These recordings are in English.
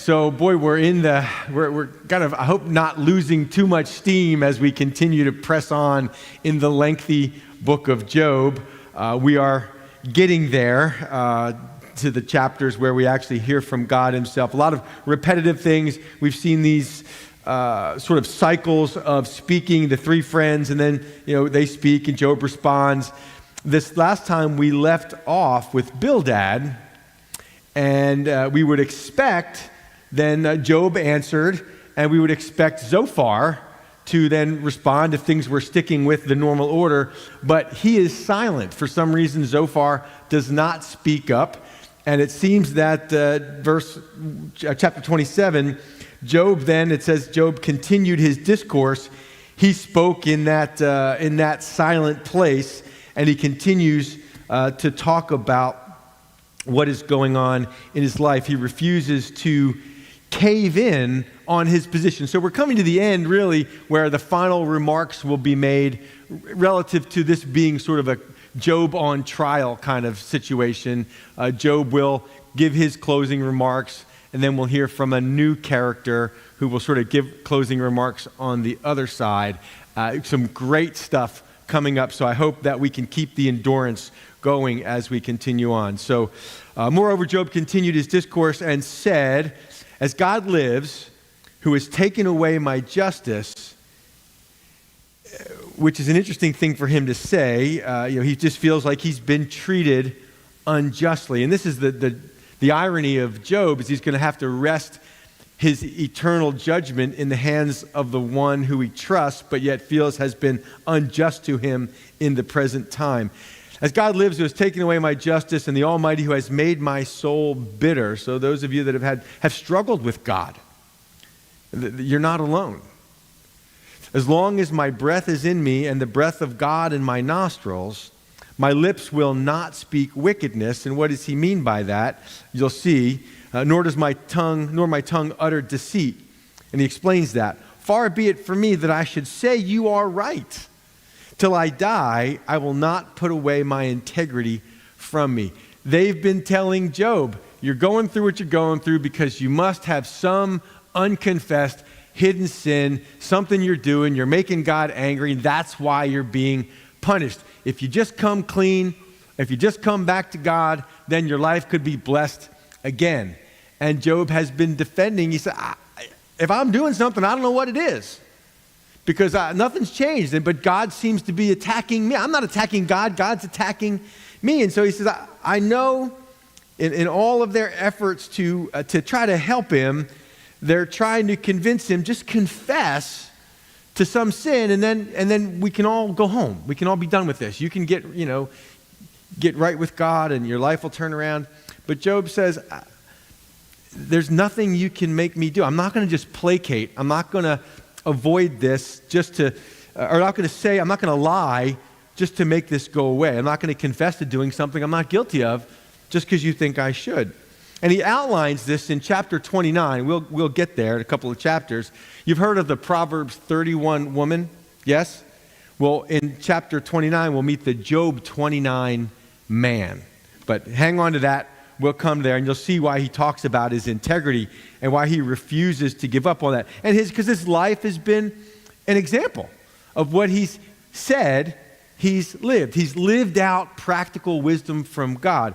So, boy, we're kind of, I hope, not losing too much steam as we continue to press on in the lengthy book of Job. We are getting there to the chapters where we actually hear from God himself. A lot of repetitive things. We've seen these sort of cycles of speaking, the three friends, and then, they speak and Job responds. This last time we left off with Bildad, and we would expect then Job answered, and we would expect Zophar to then respond if things were sticking with the normal order, but he is silent. For some reason, Zophar does not speak up, and it seems that chapter 27, Job then, it says Job continued his discourse. He spoke in that silent place, and he continues to talk about what is going on in his life. He refuses to cave in on his position. So we're coming to the end, really, where the final remarks will be made relative to this being sort of a Job on trial kind of situation. Job will give his closing remarks, and then we'll hear from a new character who will sort of give closing remarks on the other side. Some great stuff coming up, so I hope that we can keep the endurance going as we continue on. So, moreover, Job continued his discourse and said, "As God lives, who has taken away my justice," which is an interesting thing for him to say. He just feels like he's been treated unjustly. And this is the irony of Job, is he's going to have to rest his eternal judgment in the hands of the one who he trusts, but yet feels has been unjust to him in the present time. "As God lives, who has taken away my justice, and the Almighty who has made my soul bitter." So those of you that have struggled with God, you're not alone. "As long as my breath is in me and the breath of God in my nostrils, my lips will not speak wickedness." And what does he mean by that? You'll see. Nor my tongue utter deceit. And he explains that. "Far be it from me that I should say you are right. Till I die, I will not put away my integrity from me." They've been telling Job, you're going through what you're going through because you must have some unconfessed hidden sin, something you're doing, you're making God angry, and that's why you're being punished. If you just come clean, if you just come back to God, then your life could be blessed again. And Job has been defending. He said, if I'm doing something, I don't know what it is. Because nothing's changed, but God seems to be attacking me. I'm not attacking God, God's attacking me. And so he says, I know in all of their efforts to try to help him, they're trying to convince him, just confess to some sin, and then we can all go home. We can all be done with this. You can get right with God, and your life will turn around. But Job says, there's nothing you can make me do. I'm not going to just placate. I'm not going to avoid this I'm not going to lie just to make this go away. I'm not going to confess to doing something I'm not guilty of just because you think I should. And he outlines this in chapter 29. We'll get there in a couple of chapters. You've heard of the Proverbs 31 woman, yes? Well, in chapter 29, we'll meet the Job 29 man. But hang on to that. We'll come there, and you'll see why he talks about his integrity and why he refuses to give up on that. And because his life has been an example of what he's said he's lived. He's lived out practical wisdom from God.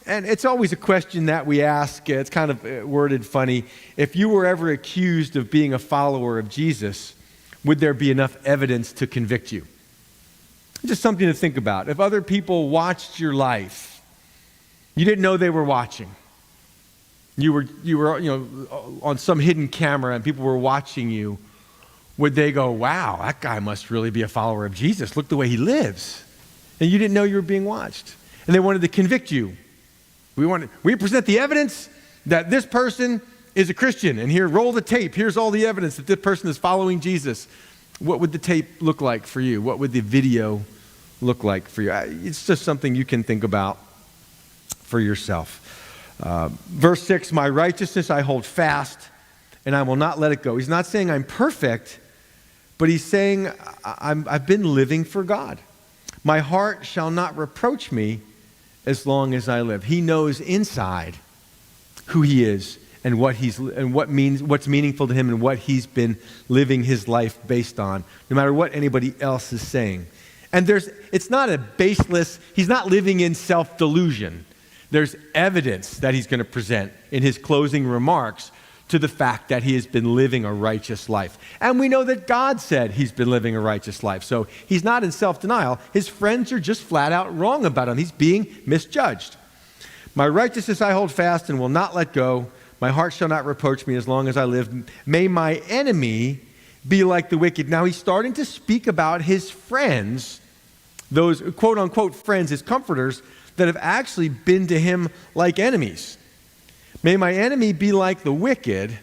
And it's always a question that we ask. It's kind of worded funny. If you were ever accused of being a follower of Jesus, would there be enough evidence to convict you? Just something to think about. If other people watched your life, you didn't know they were watching. You were on some hidden camera and people were watching you. Would they go, wow, that guy must really be a follower of Jesus. Look the way he lives. And you didn't know you were being watched. And they wanted to convict you. We present the evidence that this person is a Christian. And here, roll the tape. Here's all the evidence that this person is following Jesus. What would the tape look like for you? What would the video look like for you? It's just something you can think about for yourself. Verse 6, "My righteousness I hold fast, and I will not let it go." He's not saying I'm perfect, but he's saying I've been living for God. "My heart shall not reproach me as long as I live." He knows inside who he is and what's meaningful to him and what he's been living his life based on, no matter what anybody else is saying. And it's not a baseless, he's not living in self-delusion. There's evidence that he's going to present in his closing remarks to the fact that he has been living a righteous life. And we know that God said he's been living a righteous life. So he's not in self-denial. His friends are just flat out wrong about him. He's being misjudged. My righteousness I hold fast and will not let go. My heart shall not reproach me as long as I live. May my enemy be like the wicked. Now he's starting to speak about his friends, those quote-unquote friends, his comforters, that have actually been to him like enemies. May my enemy be like the wicked,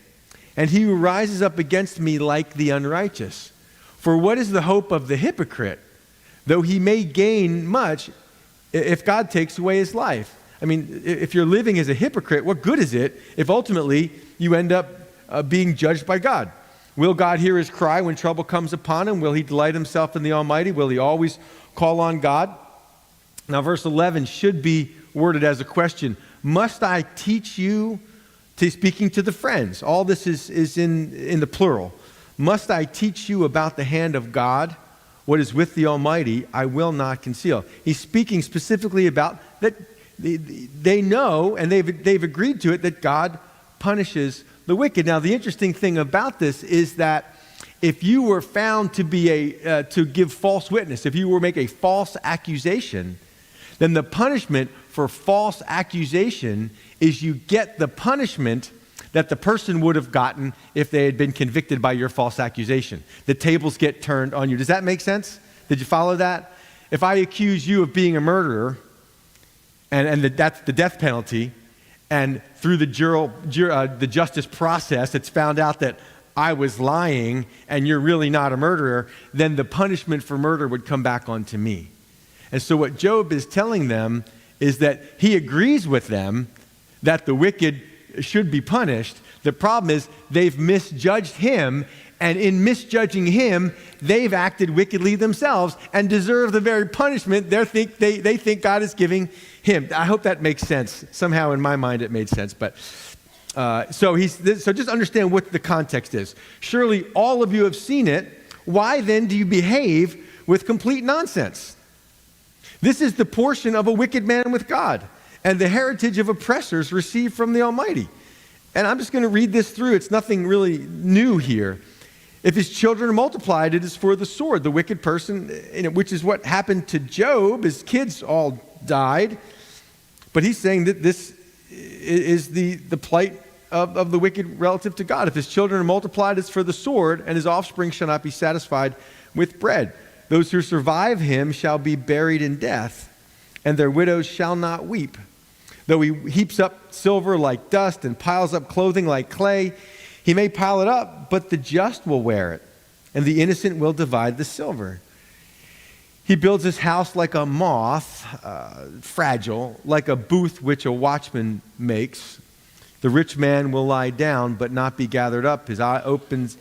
and he who rises up against me like the unrighteous. For what is the hope of the hypocrite, though he may gain much, if God takes away his life? I mean, if you're living as a hypocrite, what good is it if ultimately you end up being judged by God? Will God hear his cry when trouble comes upon him? Will he delight himself in the Almighty? Will he always call on God? Now, verse 11 should be worded as a question. Must I teach you, speaking to the friends? All this is in the plural. Must I teach you about the hand of God? What is with the Almighty, I will not conceal. He's speaking specifically about that they know, and they've agreed to it, that God punishes the wicked. Now, the interesting thing about this is that if you were found to be to give false witness, if you were to make a false accusation, then the punishment for false accusation is you get the punishment that the person would have gotten if they had been convicted by your false accusation. The tables get turned on you. Does that make sense? Did you follow that? If I accuse you of being a murderer, and that's the death penalty, and through the justice process, it's found out that I was lying and you're really not a murderer, then the punishment for murder would come back onto me. And so what Job is telling them is that he agrees with them that the wicked should be punished. The problem is they've misjudged him, and in misjudging him, they've acted wickedly themselves and deserve the very punishment they think God is giving him. I hope that makes sense. Somehow in my mind it made sense. But so just understand what the context is. Surely all of you have seen it. Why then do you behave with complete nonsense? This is the portion of a wicked man with God, and the heritage of oppressors received from the Almighty. And I'm just going to read this through. It's nothing really new here. If his children are multiplied, it is for the sword. The wicked person, which is what happened to Job, his kids all died. But he's saying that this is the plight of the wicked relative to God. If his children are multiplied, it's for the sword, and his offspring shall not be satisfied with bread. Those who survive him shall be buried in death, and their widows shall not weep. Though he heaps up silver like dust and piles up clothing like clay, he may pile it up, but the just will wear it, and the innocent will divide the silver. He builds his house like a moth, fragile, like a booth which a watchman makes. The rich man will lie down, but not be gathered up. His eye opens.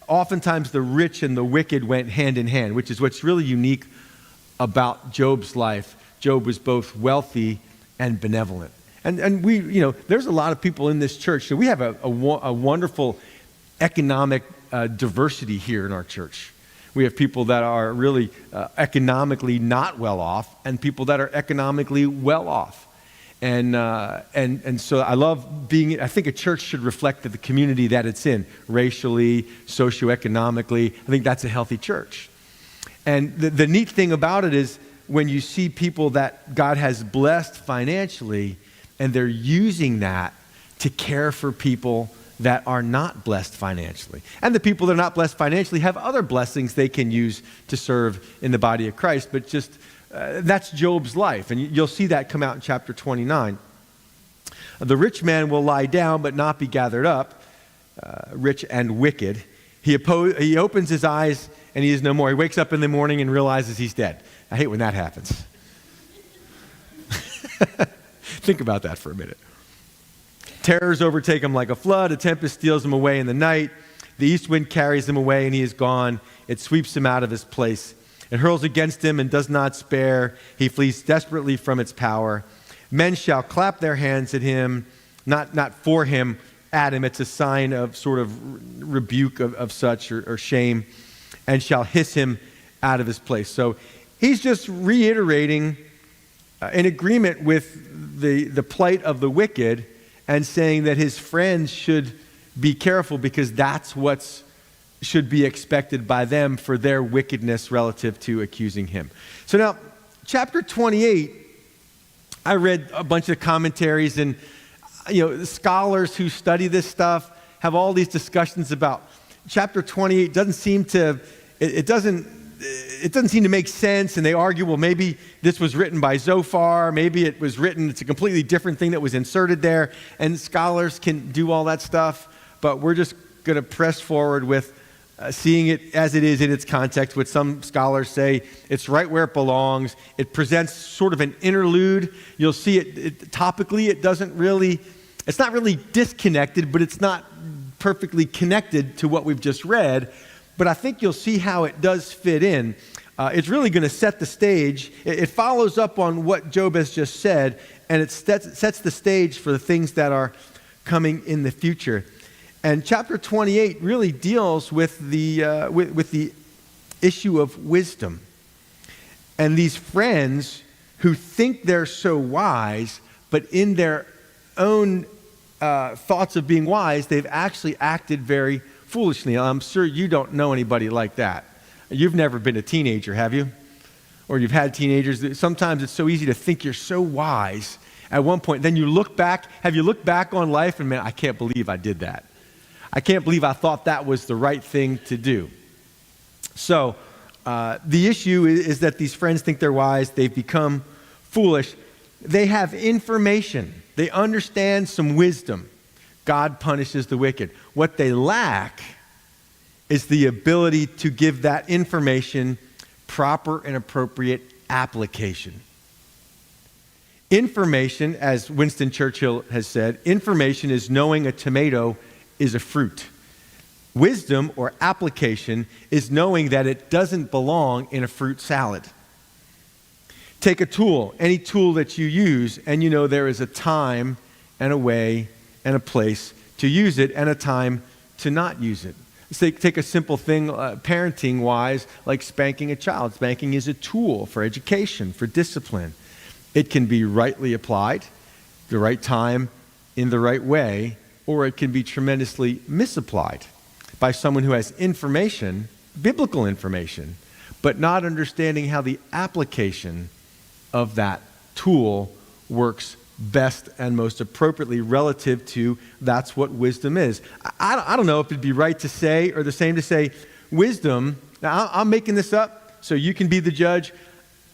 Oftentimes the rich and the wicked went hand in hand, which is what's really unique about Job's life. Job was both wealthy and benevolent. And we, there's a lot of people in this church. So we have a wonderful economic diversity here in our church. We have people that are really economically not well off, and people that are economically well off. And so I love I think a church should reflect the community that it's in, racially, socioeconomically. I think that's a healthy church. And the neat thing about it is when you see people that God has blessed financially, and they're using that to care for people that are not blessed financially. And the people that are not blessed financially have other blessings they can use to serve in the body of Christ. But just that's Job's life. And you'll see that come out in chapter 29. The rich man will lie down but not be gathered up, rich and wicked. He opens his eyes and he is no more. He wakes up in the morning and realizes he's dead. I hate when that happens. Think about that for a minute. Terrors overtake him like a flood. A tempest steals him away in the night. The east wind carries him away and he is gone. It sweeps him out of his place. It hurls against him and does not spare. He flees desperately from its power. Men shall clap their hands at him. not for him, Adam. It's a sign of sort of rebuke of such or shame, and shall hiss him out of his place. So he's just reiterating in agreement with the plight of the wicked and saying that his friends should be careful because that's what should be expected by them for their wickedness relative to accusing him. So now, chapter 28, I read a bunch of commentaries, and scholars who study this stuff have all these discussions about chapter 28 doesn't seem to make sense, and they argue, well, maybe this was written by Zophar, maybe it's a completely different thing that was inserted there, and scholars can do all that stuff, but we're just going to press forward with seeing it as it is in its context, which some scholars say it's right where it belongs. It presents sort of an interlude. You'll see it topically, it's not really disconnected, but it's not perfectly connected to what we've just read. But I think you'll see how it does fit in. It's really going to set the stage. It follows up on what Job has just said, and it sets the stage for the things that are coming in the future. And chapter 28 really deals with the issue of wisdom. And these friends who think they're so wise, but in their own thoughts of being wise, they've actually acted very foolishly. I'm sure you don't know anybody like that. You've never been a teenager, have you? Or you've had teenagers. Sometimes it's so easy to think you're so wise at one point. Then you look back. Have you looked back on life and, man, I can't believe I did that. I can't believe I thought that was the right thing to do. So the issue is that these friends think they're wise. They've become foolish. They have information. They understand some wisdom. God punishes the wicked. What they lack is the ability to give that information proper and appropriate application. Information, as Winston Churchill has said, information is knowing a tomato is a fruit. Wisdom or application is knowing that it doesn't belong in a fruit salad. Take a tool, any tool that you use, and you know there is a time and a way and a place to use it and a time to not use it. Take a simple thing, parenting-wise, like spanking a child. Spanking is a tool for education, for discipline. It can be rightly applied, the right time, in the right way, or it can be tremendously misapplied by someone who has information, biblical information, but not understanding how the application of that tool works best and most appropriately relative to that's what wisdom is. I don't know if it'd be right to say or the same to say wisdom. Now, I'm making this up so you can be the judge,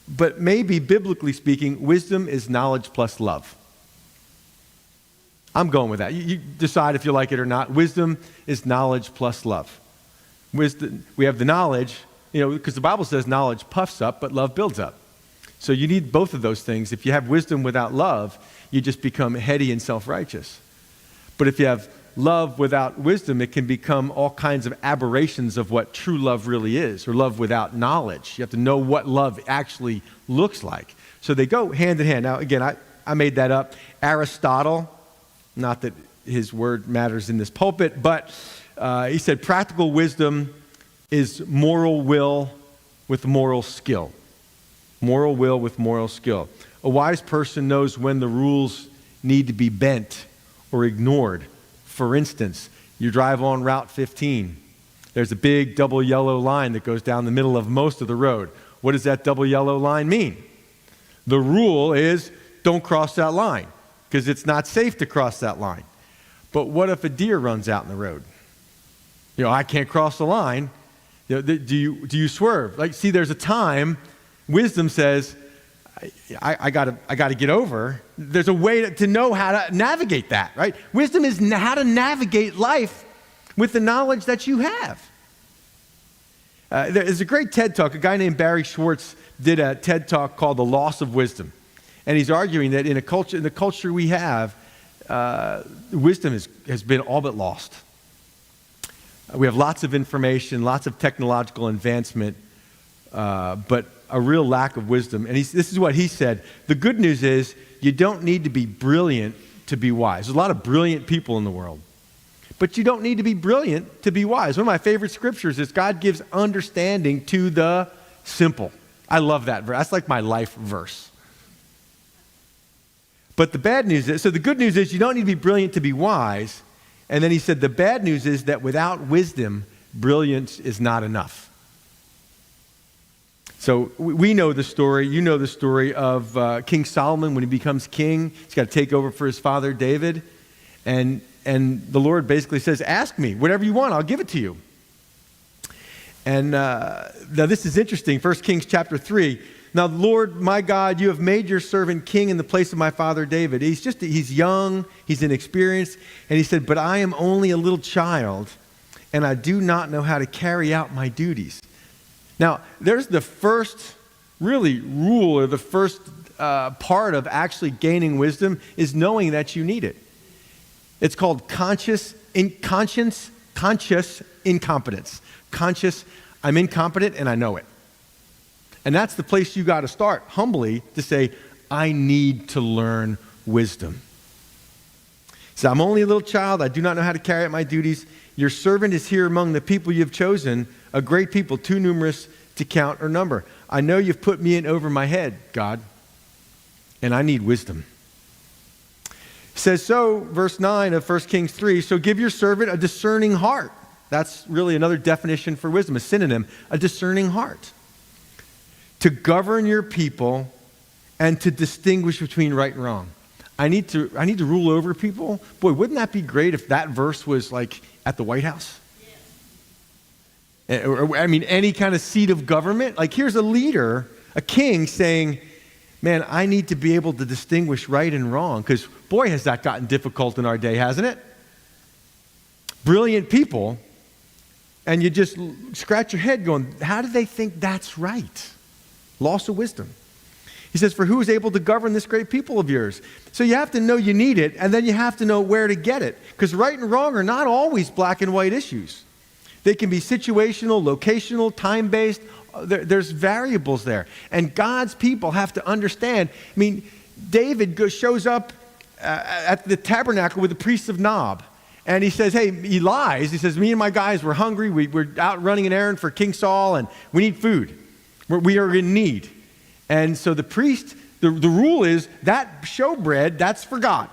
but maybe biblically speaking, wisdom is knowledge plus love. I'm going with that. You decide if you like it or not. Wisdom is knowledge plus love. Wisdom, we have the knowledge, because the Bible says knowledge puffs up, but love builds up. So you need both of those things. If you have wisdom without love, you just become heady and self-righteous. But if you have love without wisdom, it can become all kinds of aberrations of what true love really is, or love without knowledge. You have to know what love actually looks like. So they go hand in hand. Now, again, I made that up. Aristotle, not that his word matters in this pulpit, but he said practical wisdom is moral will with moral skill. Moral will with moral skill. A wise person knows when the rules need to be bent or ignored. For instance, you drive on Route 15. There's a big double yellow line that goes down the middle of most of the road. What does that double yellow line mean? The rule is don't cross that line because it's not safe to cross that line. But what if a deer runs out in the road? I can't cross the line. Do you swerve? See, there's a time. Wisdom says, I got to get over. There's a way to know how to navigate that, right? Wisdom is how to navigate life with the knowledge that you have. There's a great TED Talk. A guy named Barry Schwartz did a TED Talk called The Loss of Wisdom. And he's arguing that in the culture we have, wisdom has been all but lost. We have lots of information, lots of technological advancement, but a real lack of wisdom. And this is what he said. The good news is you don't need to be brilliant to be wise. There's a lot of brilliant people in the world. But you don't need to be brilliant to be wise. One of my favorite scriptures is God gives understanding to the simple. I love that verse. That's like my life verse. But the bad news is, so the good news is you don't need to be brilliant to be wise. And then he said the bad news is that without wisdom, brilliance is not enough. So we know the story, you know the story of King Solomon when he becomes king. He's got to take over for his father David. And the Lord basically says, ask me, whatever you want, I'll give it to you. And now this is interesting, 1 Kings chapter 3. Now, Lord, my God, you have made your servant king in the place of my father David. He's young, he's inexperienced. And he said, but I am only a little child, and I do not know how to carry out my duties. Now, there's the first really rule, or the first part of actually gaining wisdom is knowing that you need it. It's called conscious incompetence. Conscious, I'm incompetent and I know it. And that's the place you got to start, humbly, to say, I need to learn wisdom. So I'm only a little child. I do not know how to carry out my duties. Your servant is here among the people you've chosen, a great people, too numerous to count or number. I know you've put me in over my head, God, and I need wisdom. It says so, verse 9 of 1 Kings 3, so give your servant a discerning heart. That's really another definition for wisdom, a synonym, a discerning heart. To govern your people and to distinguish between right and wrong. I need to rule over people. Boy, wouldn't that be great if that verse was like at the White House? Yeah. I mean, any kind of seat of government. Like here's a leader, a king saying, man, I need to be able to distinguish right and wrong. Because boy, has that gotten difficult in our day, hasn't it? Brilliant people, and you just scratch your head going, how do they think that's right? Loss of wisdom. He says, for who is able to govern this great people of yours? So you have to know you need it, and then you have to know where to get it. Because right and wrong are not always black and white issues. They can be situational, locational, time-based. There's variables there. And God's people have to understand. I mean, David shows up at the tabernacle with the priests of Nob. And he says, hey, he lies. He says, me and my guys, we're hungry. We're out running an errand for King Saul, and we need food. We are in need. And so the priest, the rule is that showbread, that's for God.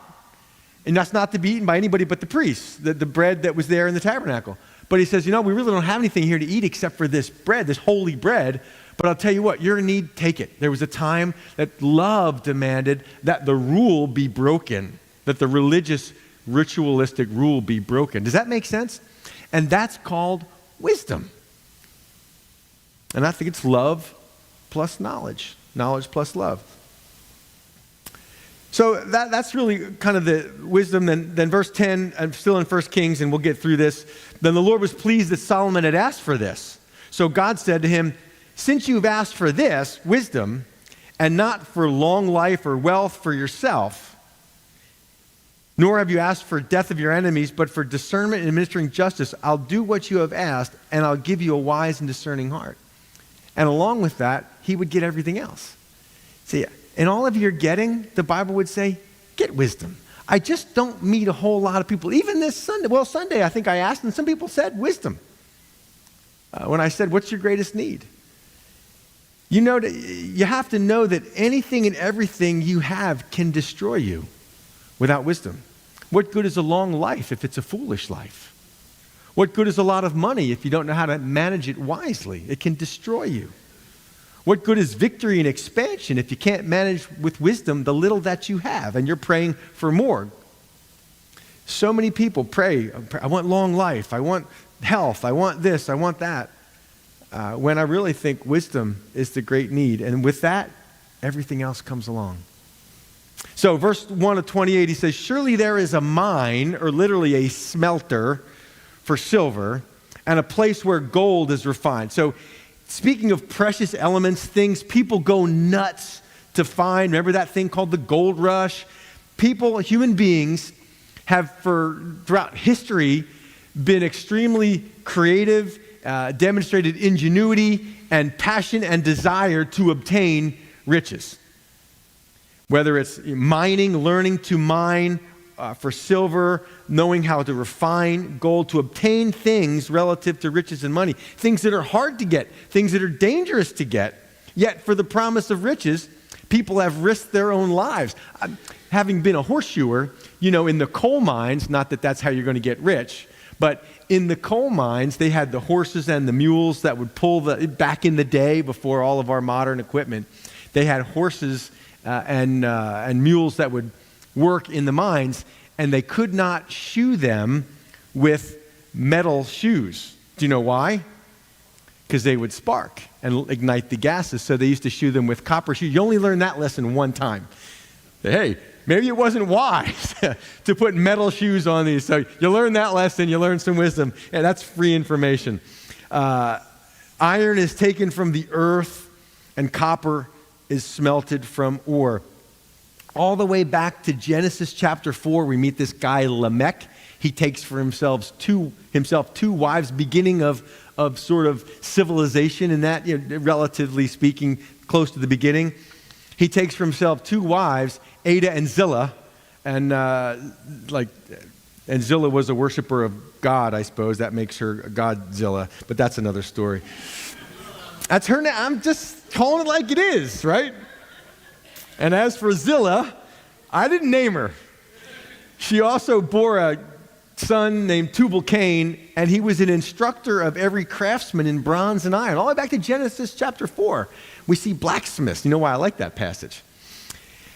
And that's not to be eaten by anybody but the priests, the bread that was there in the tabernacle. But he says, we really don't have anything here to eat except for this bread, this holy bread. But I'll tell you what, you're in need, take it. There was a time that love demanded that the rule be broken, that the religious, ritualistic rule be broken. Does that make sense? And that's called wisdom. And I think it's love plus knowledge. Knowledge plus love. So that's really kind of the wisdom. Then verse 10, I'm still in 1 Kings, and we'll get through this. Then the Lord was pleased that Solomon had asked for this. So God said to him, since you've asked for this, wisdom, and not for long life or wealth for yourself, nor have you asked for death of your enemies, but for discernment and administering justice, I'll do what you have asked, and I'll give you a wise and discerning heart. And along with that, he would get everything else. See, in all of your getting, the Bible would say, get wisdom. I just don't meet a whole lot of people. Even this Sunday, Sunday I think I asked, and some people said wisdom. When I said, what's your greatest need? You have to know that anything and everything you have can destroy you without wisdom. What good is a long life if it's a foolish life? What good is a lot of money if you don't know how to manage it wisely? It can destroy you. What good is victory and expansion if you can't manage with wisdom the little that you have and you're praying for more? So many people pray, I want long life, I want health, I want this, I want that. When I really think wisdom is the great need. And with that, everything else comes along. So verse 1 of 28, he says, surely there is a mine, or literally a smelter, for silver, and a place where gold is refined. So speaking of precious elements, things people go nuts to find. Remember that thing called the gold rush? People, human beings, have throughout history been extremely creative, demonstrated ingenuity and passion and desire to obtain riches. Whether it's mining, learning to mine, for silver, knowing how to refine gold, to obtain things relative to riches and money, things that are hard to get, things that are dangerous to get. Yet for the promise of riches, people have risked their own lives. Having been a horseshoer, in the coal mines, not that that's how you're going to get rich, but in the coal mines, they had the horses and the mules that would pull back in the day before all of our modern equipment. They had horses and mules that would work in the mines, and they could not shoe them with metal shoes. Do you know why? Because they would spark and ignite the gases, so they used to shoe them with copper shoes. You only learn that lesson one time. Hey, maybe it wasn't wise to put metal shoes on these. So you learn that lesson, you learn some wisdom, and that's free information. Iron is taken from the earth, and copper is smelted from ore. All the way back to Genesis chapter 4, we meet this guy Lamech. He takes for himself two wives, beginning of sort of civilization in that, relatively speaking, close to the beginning. He takes for himself two wives, Ada and Zillah, and Zillah was a worshiper of God, I suppose. That makes her Godzilla, but that's another story. That's her name. I'm just calling it like it is, right? And as for Zillah, I didn't name her. She also bore a son named Tubal-Cain, and he was an instructor of every craftsman in bronze and iron. All the way back to Genesis chapter 4, we see blacksmiths. You know why I like that passage?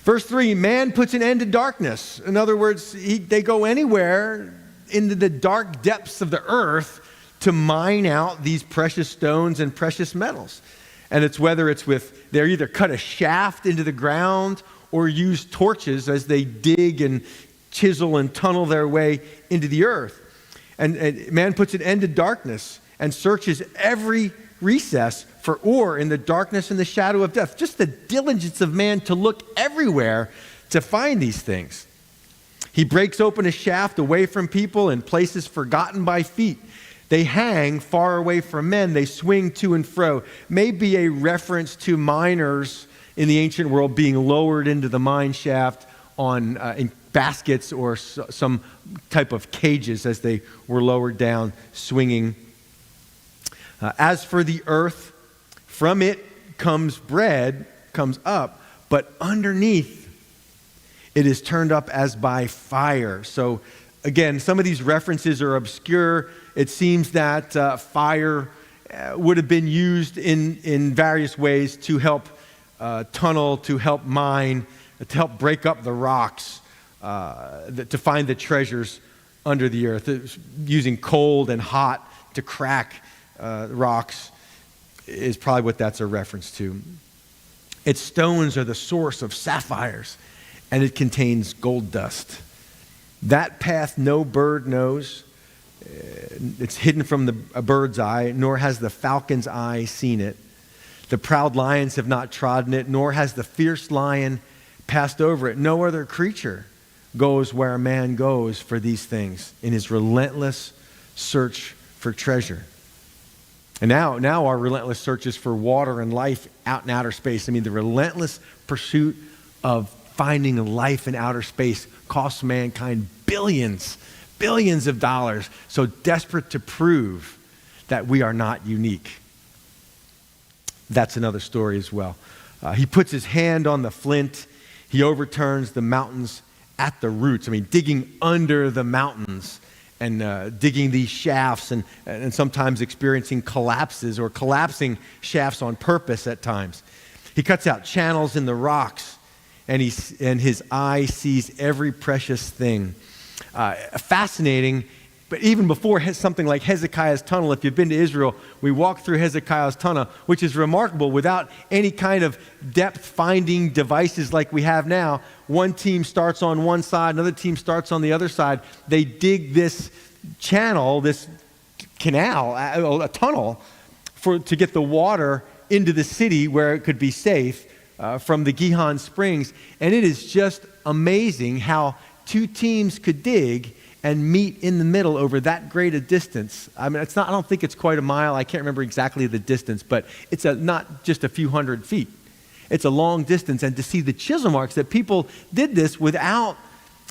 Verse 3, man puts an end to darkness. In other words, they go anywhere into the dark depths of the earth to mine out these precious stones and precious metals. And they're either cut a shaft into the ground or use torches as they dig and chisel and tunnel their way into the earth. And man puts an end to darkness and searches every recess for ore in the darkness and the shadow of death. Just the diligence of man to look everywhere to find these things. He breaks open a shaft away from people in places forgotten by feet. They hang far away from men. They swing to and fro. Maybe a reference to miners in the ancient world being lowered into the mine shaft in baskets or some type of cages as they were lowered down, swinging. As for the earth, from it comes bread, comes up, but underneath it is turned up as by fire. So again, some of these references are obscure. It seems that fire would have been used in various ways to help tunnel, to help mine, to help break up the rocks, to find the treasures under the earth. Using cold and hot to crack rocks is probably what that's a reference to. Its stones are the source of sapphires, and it contains gold dust. That path no bird knows. It's hidden from a bird's eye, nor has the falcon's eye seen it. The proud lions have not trodden it, nor has the fierce lion passed over it. No other creature goes where a man goes for these things in his relentless search for treasure. And now our relentless search is for water and life out in outer space. I mean, the relentless pursuit of finding life in outer space costs mankind billions of dollars, so desperate to prove that we are not unique. That's another story as well. He puts his hand on the flint. He overturns the mountains at the roots. I mean, digging under the mountains and digging these shafts and sometimes experiencing collapses or collapsing shafts on purpose at times. He cuts out channels in the rocks, and his eye sees every precious thing. Fascinating, but even before something like Hezekiah's tunnel, if you've been to Israel, we walk through Hezekiah's tunnel, which is remarkable without any kind of depth-finding devices like we have now. One team starts on one side, another team starts on the other side. They dig this channel, this canal, a tunnel, to get the water into the city where it could be safe from the Gihon Springs. And it is just amazing how two teams could dig and meet in the middle over that great a distance. I mean, I don't think it's quite a mile. I can't remember exactly the distance, but it's not just a few hundred feet. It's a long distance. And to see the chisel marks that people did this without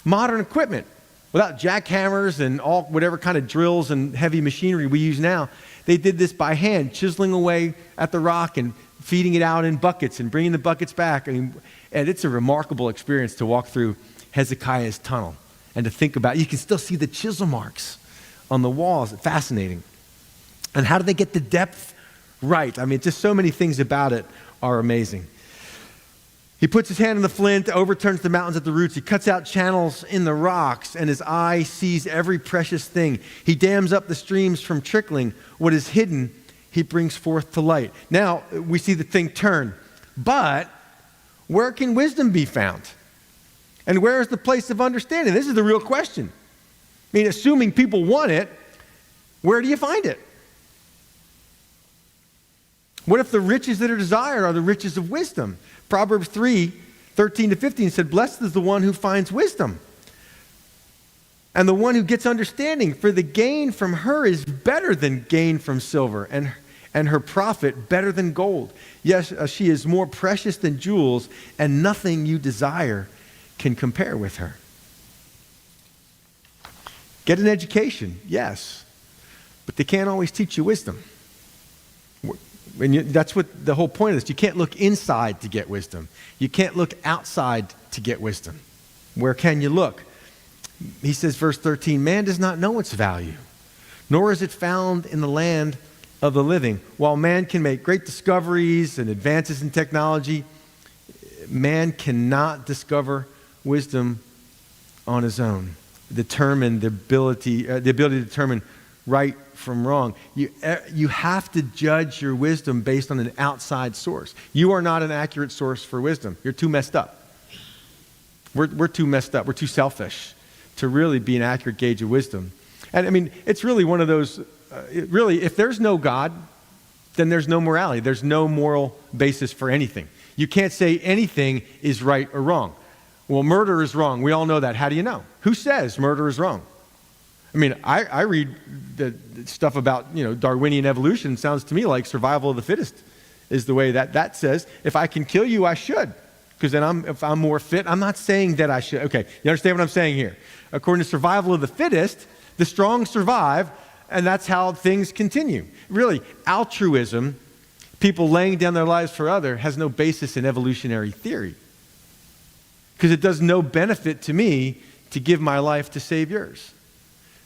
modern equipment. Without jackhammers and all whatever kind of drills and heavy machinery we use now, they did this by hand, chiseling away at the rock and feeding it out in buckets and bringing the buckets back. And it's a remarkable experience to walk through Hezekiah's tunnel and to think about. You can still see the chisel marks on the walls. It's fascinating. And how do they get the depth right? I mean, just so many things about it are amazing. He puts his hand on the flint, overturns the mountains at the roots. He cuts out channels in the rocks, and his eye sees every precious thing. He dams up the streams from trickling. What is hidden, he brings forth to light. Now, we see the thing turn. But where can wisdom be found? And where is the place of understanding? This is the real question. I mean, assuming people want it, where do you find it? What if the riches that are desired are the riches of wisdom? Proverbs 3:13-15 said, "Blessed is the one who finds wisdom, and the one who gets understanding, for the gain from her is better than gain from silver, and her profit better than gold. Yes, she is more precious than jewels, and nothing you desire can compare with her." Get an education, yes, but they can't always teach you wisdom. And that's what the whole point is. You can't look inside to get wisdom. You can't look outside to get wisdom. Where can you look? He says, verse 13, "Man does not know its value, nor is it found in the land of the living." While man can make great discoveries and advances in technology, man cannot discover wisdom on his own. Determine the ability to determine right from wrong. You have to judge your wisdom based on an outside source. You are not an accurate source for wisdom. You're too messed up. We're too messed up. We're too selfish to really be an accurate gauge of wisdom. And I mean, it's really one of those, really, if there's no God, then there's no morality. There's no moral basis for anything. You can't say anything is right or wrong. Well, murder is wrong. We all know that. How do you know? Who says murder is wrong? I mean, I read the stuff about, Darwinian evolution. It sounds to me like survival of the fittest is the way that says. If I can kill you, I should. Because then if I'm more fit, I'm not saying that I should. Okay, you understand what I'm saying here? According to survival of the fittest, the strong survive, and that's how things continue. Really, altruism, people laying down their lives for others, has no basis in evolutionary theory. Because it does no benefit to me to give my life to save yours.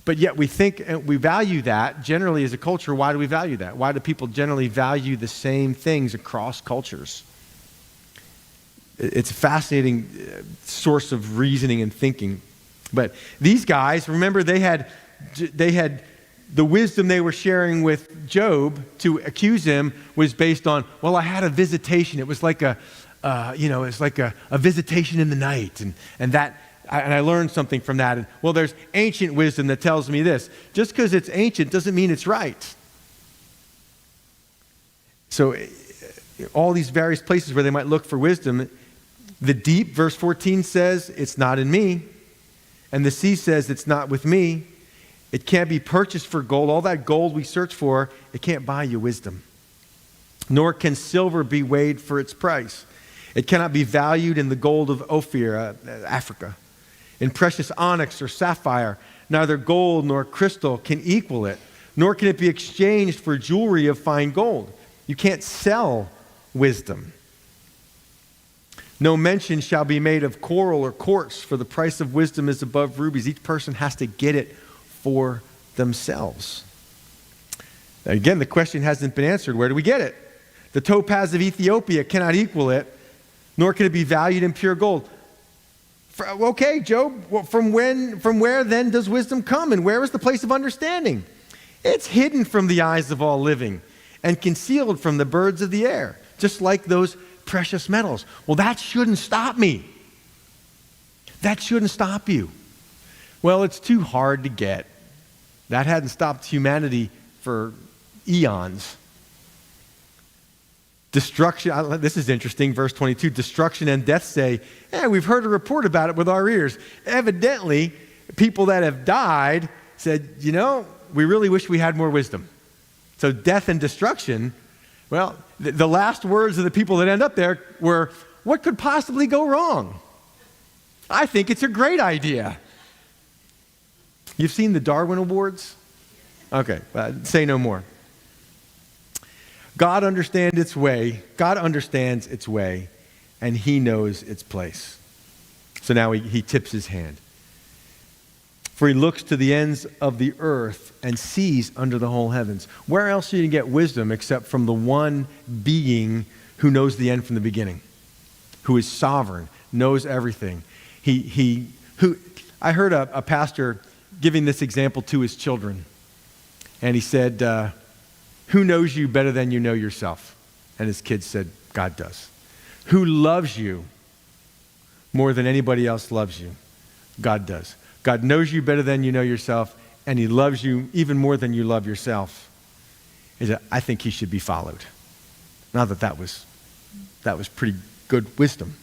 But yet we think and we value that generally as a culture. Why do we value that? Why do people generally value the same things across cultures? It's a fascinating source of reasoning and thinking. But these guys, remember, they had the wisdom they were sharing with Job to accuse him was based on, well, I had a visitation. It was like a visitation in the night, and I learned something from that. And, well, there's ancient wisdom that tells me this. Just because it's ancient doesn't mean it's right. So all these various places where they might look for wisdom, the deep, verse 14 says, it's not in me. And the sea says, it's not with me. It can't be purchased for gold. All that gold we search for, it can't buy you wisdom. Nor can silver be weighed for its price. It cannot be valued in the gold of Ophir, Africa. In precious onyx or sapphire, neither gold nor crystal can equal it, nor can it be exchanged for jewelry of fine gold. You can't sell wisdom. No mention shall be made of coral or quartz, for the price of wisdom is above rubies. Each person has to get it for themselves. Again, the question hasn't been answered. Where do we get it? The topaz of Ethiopia cannot equal it, nor can it be valued in pure gold. Okay, Job, from where then does wisdom come, and where is the place of understanding? It's hidden from the eyes of all living and concealed from the birds of the air, just like those precious metals. Well, that shouldn't stop me. That shouldn't stop you. Well, it's too hard to get. That hadn't stopped humanity for eons. Destruction, this is interesting, verse 22, destruction and death say, we've heard a report about it with our ears. Evidently, people that have died said, we really wish we had more wisdom. So death and destruction, well, the last words of the people that end up there were, what could possibly go wrong? I think it's a great idea. You've seen the Darwin Awards? Okay, say no more. God understands its way, and he knows its place. So now he tips his hand. For he looks to the ends of the earth and sees under the whole heavens. Where else are you going to get wisdom except from the one being who knows the end from the beginning, who is sovereign, knows everything. I heard a pastor giving this example to his children, and he said, who knows you better than you know yourself? And his kids said, God does. Who loves you more than anybody else loves you? God does. God knows you better than you know yourself, and he loves you even more than you love yourself. He said, I think he should be followed. Now that was pretty good wisdom.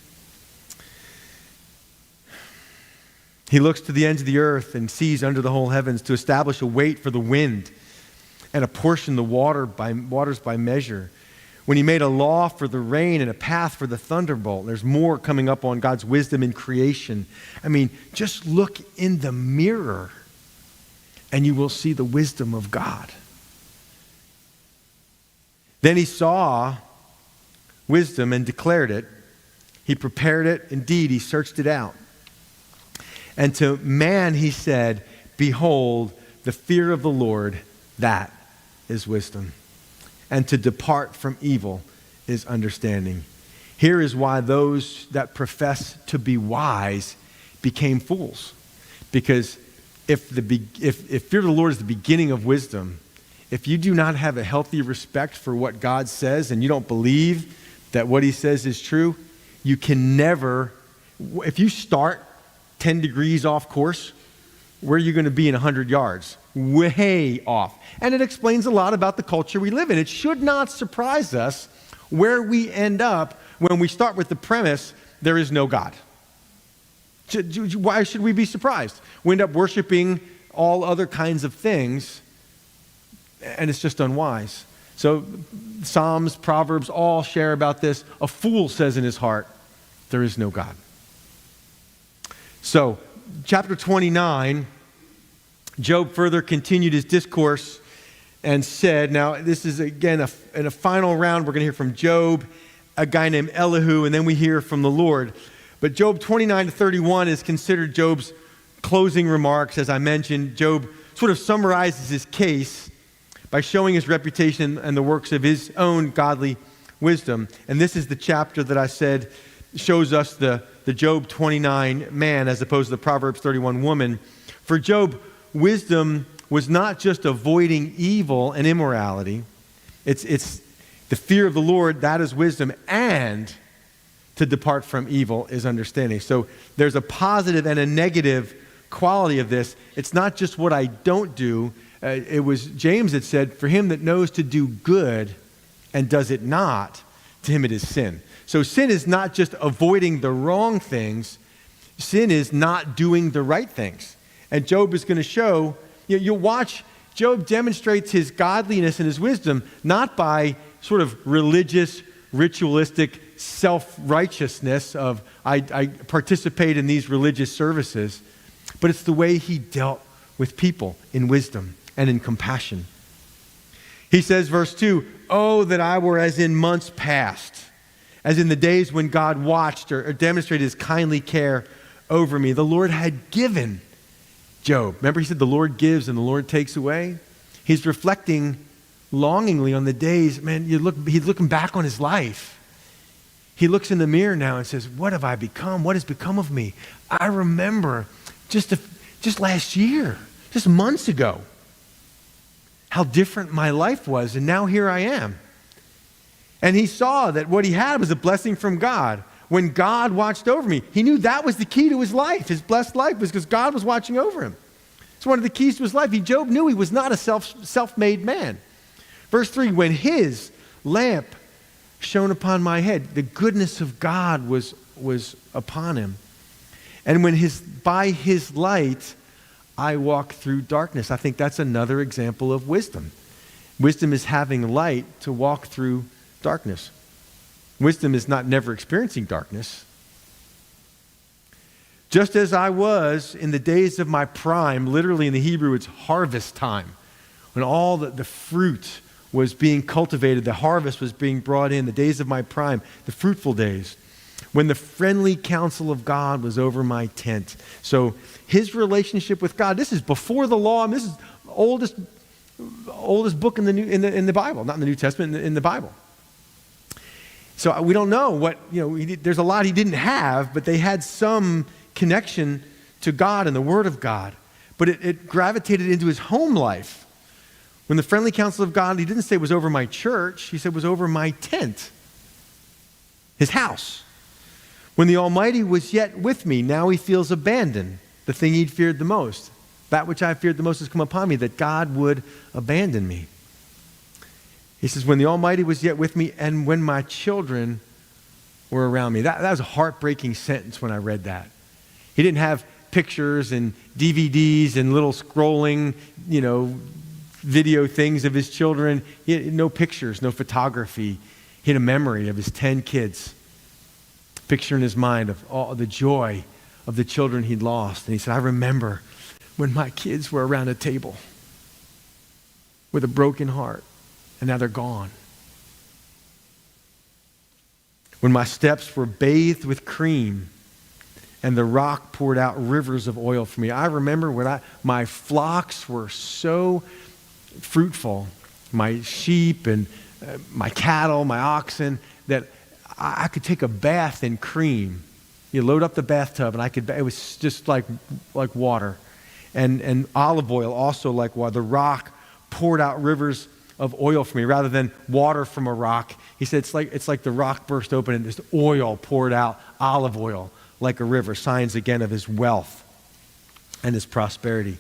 He looks to the ends of the earth and sees under the whole heavens to establish a weight for the wind and apportion the waters by measure. When he made a law for the rain and a path for the thunderbolt. There's more coming up on God's wisdom in creation. I mean, just look in the mirror and you will see the wisdom of God. Then he saw wisdom and declared it. He prepared it. Indeed, he searched it out. And to man he said, behold, the fear of the Lord, that is wisdom. And to depart from evil is understanding. Here is why those that profess to be wise became fools. Because if fear of the Lord is the beginning of wisdom, if you do not have a healthy respect for what God says and you don't believe that what he says is true, you can never, if you start 10 degrees off course, where are you going to be in 100 yards? Way off. And it explains a lot about the culture we live in. It should not surprise us where we end up when we start with the premise, there is no God. Why should we be surprised? We end up worshiping all other kinds of things, and it's just unwise. So Psalms, Proverbs all share about this. A fool says in his heart, there is no God. So, chapter 29, Job further continued his discourse and said, now this is again in a final round, we're going to hear from Job, a guy named Elihu, and then we hear from the Lord. But Job 29 to 31 is considered Job's closing remarks. As I mentioned, Job sort of summarizes his case by showing his reputation and the works of his own godly wisdom. And this is the chapter that I said shows us the Job 29 man as opposed to the Proverbs 31 woman. For Job, wisdom was not just avoiding evil and immorality. It's the fear of the Lord, that is wisdom, and to depart from evil is understanding. So there's a positive and a negative quality of this. It's not just what I don't do. It was James that said, for him that knows to do good and does it not, to him it is sin. So sin is not just avoiding the wrong things. Sin is not doing the right things. And Job is going to show, you'll watch, Job demonstrates his godliness and his wisdom not by sort of religious, ritualistic self-righteousness of I participate in these religious services, but it's the way he dealt with people in wisdom and in compassion. He says, verse 2, oh, that I were as in months past, as in the days when God watched or demonstrated his kindly care over me. The Lord had given Job. Remember he said the Lord gives and the Lord takes away? He's reflecting longingly on the days, man, he's looking back on his life. He looks in the mirror now and says, what have I become? What has become of me? I remember just last year, just months ago, how different my life was, and now here I am. And he saw that what he had was a blessing from God. When God watched over me, he knew that was the key to his life. His blessed life was because God was watching over him. It's one of the keys to his life. Job knew he was not a self-made man. Verse 3, when his lamp shone upon my head, the goodness of God was upon him. And when by his light, I walk through darkness. I think that's another example of wisdom. Wisdom is having light to walk through darkness. Wisdom is not never experiencing darkness. just as I was in the days of my prime. Literally in the Hebrew, it's harvest time, when all the fruit was being cultivated, the harvest was being brought in, the days of my prime, the fruitful days, when the friendly counsel of God was over my tent. So his relationship with God, this is before the law. This is the oldest book in the Bible, not in the New Testament, in the Bible. So we don't know what, there's a lot he didn't have, but they had some connection to God and the Word of God. But it gravitated into his home life. When the friendly counsel of God, he didn't say it was over my church, he said it was over my tent, his house. When the Almighty was yet with me, now he feels abandoned, the thing he'd feared the most. That which I feared the most has come upon me, that God would abandon me. He says, when the Almighty was yet with me, and when my children were around me. That was a heartbreaking sentence when I read that. He didn't have pictures and DVDs and little scrolling, video things of his children. He had no pictures, no photography. He had a memory of his 10 kids. Picture in his mind of all the joy of the children he'd lost. And he said, I remember when my kids were around a table with a broken heart, and now they're gone. When my steps were bathed with cream and the rock poured out rivers of oil for me. I remember when my flocks were so fruitful, my sheep and my cattle, my oxen, that I could take a bath in cream. You load up the bathtub, and it was just like water. And olive oil also like water. The rock poured out rivers of oil for me rather than water from a rock. He said it's like the rock burst open and this oil poured out, olive oil like a river, signs again of his wealth and his prosperity.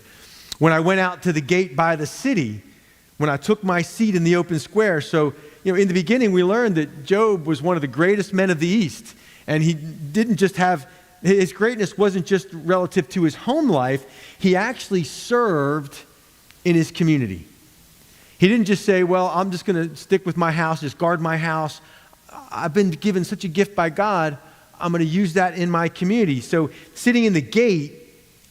When I went out to the gate by the city, when I took my seat in the open square. So, in the beginning we learned that Job was one of the greatest men of the East. And he didn't just have, his greatness wasn't just relative to his home life. He actually served in his community. He didn't just say, well, I'm just going to stick with my house, just guard my house. I've been given such a gift by God, I'm going to use that in my community. So sitting in the gate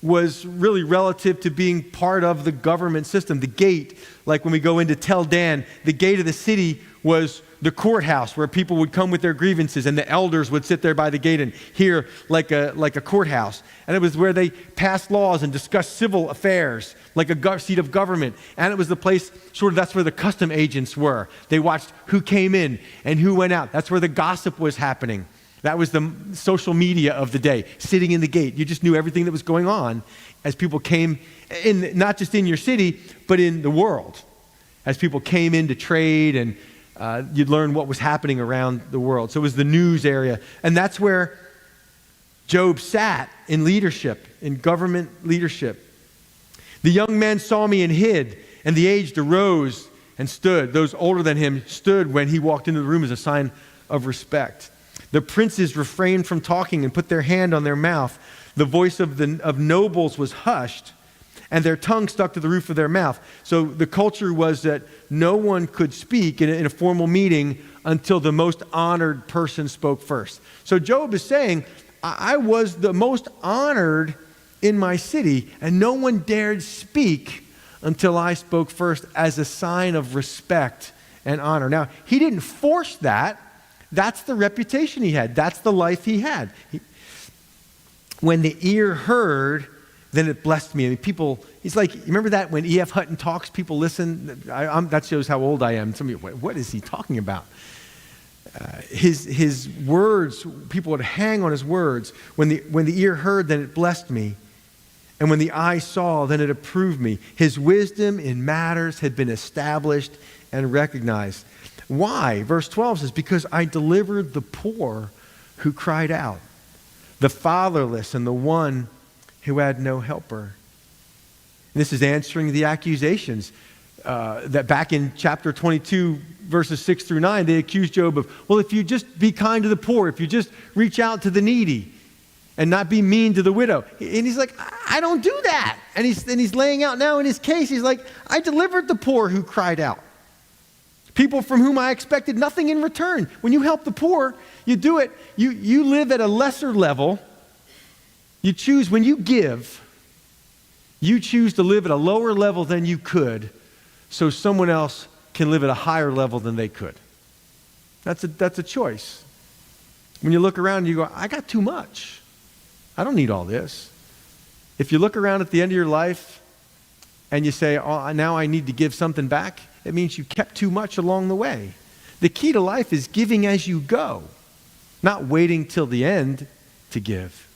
was really relative to being part of the government system. The gate, like when we go into Tel Dan, the gate of the city was the courthouse where people would come with their grievances, and the elders would sit there by the gate and hear like a courthouse. And it was where they passed laws and discussed civil affairs, like a seat of government. And it was the place, that's where the custom agents were. They watched who came in and who went out. That's where the gossip was happening. That was the social media of the day, sitting in the gate. You just knew everything that was going on as people came in, not just in your city, but in the world. As people came in to trade, and you'd learn what was happening around the world. So it was the news area. And that's where Job sat in leadership, in government leadership. The young men saw me and hid, and the aged arose and stood. Those older than him stood when he walked into the room as a sign of respect. The princes refrained from talking and put their hand on their mouth. The voice of nobles was hushed, and their tongue stuck to the roof of their mouth. So the culture was that no one could speak in a formal meeting until the most honored person spoke first. So Job is saying, I was the most honored in my city, and no one dared speak until I spoke first as a sign of respect and honor. Now, he didn't force that. That's the reputation he had. That's the life he had. When the ear heard, then it blessed me. I mean, he's like, you remember that when E.F. Hutton talks, people listen? That shows how old I am. Some of you, what is he talking about? His words, people would hang on his words. When the ear heard, then it blessed me. And when the eye saw, then it approved me. His wisdom in matters had been established and recognized. Why? Verse 12 says, because I delivered the poor who cried out, the fatherless and the one who had no helper. And this is answering the accusations that back in chapter 22, verses 6 through 9, they accused Job of, well, if you just be kind to the poor, if you just reach out to the needy and not be mean to the widow. And he's like, I don't do that. And he's laying out now in his case, he's like, I delivered the poor who cried out. People from whom I expected nothing in return. When you help the poor, you do it. You live at a lesser level You choose, when you give, you choose to live at a lower level than you could so someone else can live at a higher level than they could. That's a choice. When you look around and you go, I got too much. I don't need all this. If you look around at the end of your life and you say, oh, now I need to give something back, it means you kept too much along the way. The key to life is giving as you go, not waiting till the end to give.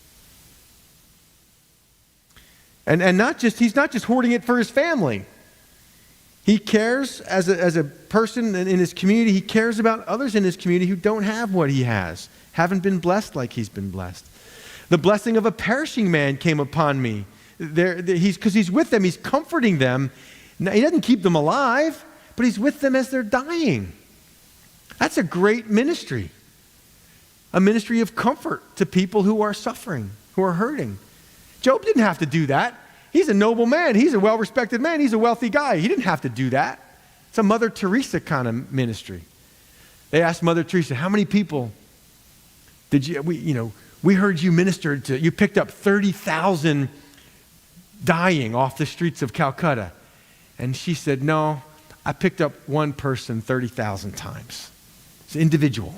And he's not just hoarding it for his family. He cares as a person in his community. He cares about others in his community who don't have what he has, haven't been blessed like he's been blessed. The blessing of a perishing man came upon me. Because he's with them, he's comforting them. Now, he doesn't keep them alive, but he's with them as they're dying. That's a great ministry. A ministry of comfort to people who are suffering, who are hurting. Job didn't have to do that. He's a noble man. He's a well-respected man. He's a wealthy guy. He didn't have to do that. It's a Mother Teresa kind of ministry. They asked Mother Teresa, how many people did we heard you ministered to, you picked up 30,000 dying off the streets of Calcutta. And she said, no, I picked up one person 30,000 times. It's an individual.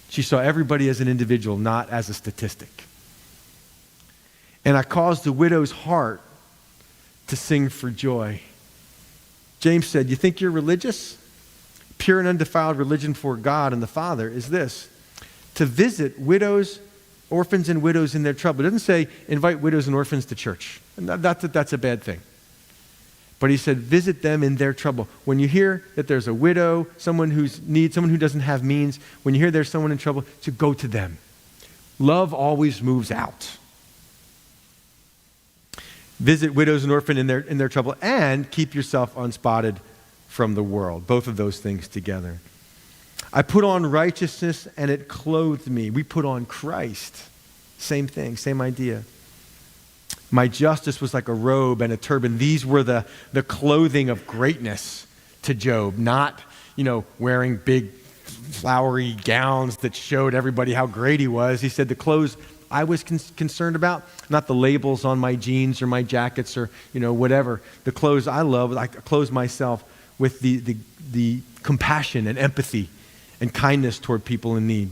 She saw everybody as an individual, not as a statistic. And I caused the widow's heart to sing for joy. James said, you think you're religious? Pure and undefiled religion for God and the Father is this: to visit widows, orphans and widows in their trouble. It doesn't say invite widows and orphans to church. That's a bad thing. But he said visit them in their trouble. When you hear that there's a widow, someone who's needs, someone who doesn't have means, when you hear there's someone in trouble, to go to them. Love always moves out. Visit widows and orphans in their trouble, and keep yourself unspotted from the world. Both of those things together. I put on righteousness and it clothed me. We put on Christ. Same thing, same idea. My justice was like a robe and a turban. These were the clothing of greatness to Job, not, wearing big flowery gowns that showed everybody how great he was. He said the clothes I was concerned about, not the labels on my jeans or my jackets or, whatever. The clothes I love, I clothe myself with the compassion and empathy and kindness toward people in need.